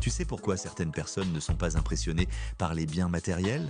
Tu sais pourquoi certaines personnes ne sont pas impressionnées par les biens matériels?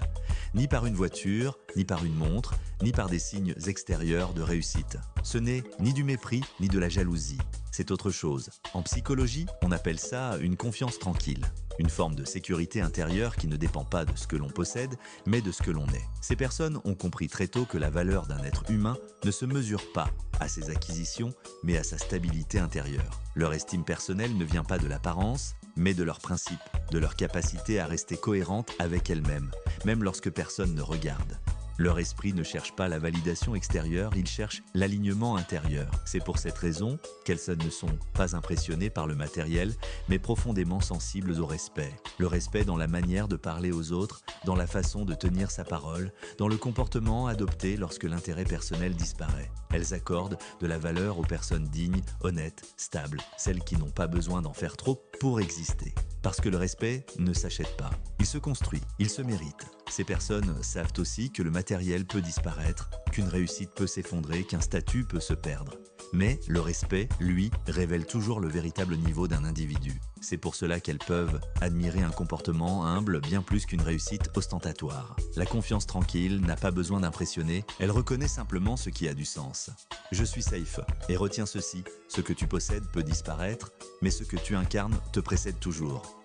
Ni par une voiture, ni par une montre, ni par des signes extérieurs de réussite. Ce n'est ni du mépris, ni de la jalousie. C'est autre chose. En psychologie, on appelle ça une confiance tranquille. Une forme de sécurité intérieure qui ne dépend pas de ce que l'on possède, mais de ce que l'on est. Ces personnes ont compris très tôt que la valeur d'un être humain ne se mesure pas à ses acquisitions, mais à sa stabilité intérieure. Leur estime personnelle ne vient pas de l'apparence, mais de leurs principes, de leur capacité à rester cohérente avec elles-mêmes, même lorsque personne ne regarde. Leur esprit ne cherche pas la validation extérieure, il cherche l'alignement intérieur. C'est pour cette raison qu'elles ne sont pas impressionnées par le matériel, mais profondément sensibles au respect. Le respect dans la manière de parler aux autres, dans la façon de tenir sa parole, dans le comportement adopté lorsque l'intérêt personnel disparaît. Elles accordent de la valeur aux personnes dignes, honnêtes, stables, celles qui n'ont pas besoin d'en faire trop pour exister. Parce que le respect ne s'achète pas. Il se construit, il se mérite. Ces personnes savent aussi que le matériel peut disparaître, qu'une réussite peut s'effondrer, qu'un statut peut se perdre. Mais le respect, lui, révèle toujours le véritable niveau d'un individu. C'est pour cela qu'elles peuvent admirer un comportement humble bien plus qu'une réussite ostentatoire. La confiance tranquille n'a pas besoin d'impressionner, elle reconnaît simplement ce qui a du sens. Je suis safe, et retiens ceci, ce que tu possèdes peut disparaître, mais ce que tu incarnes te précède toujours.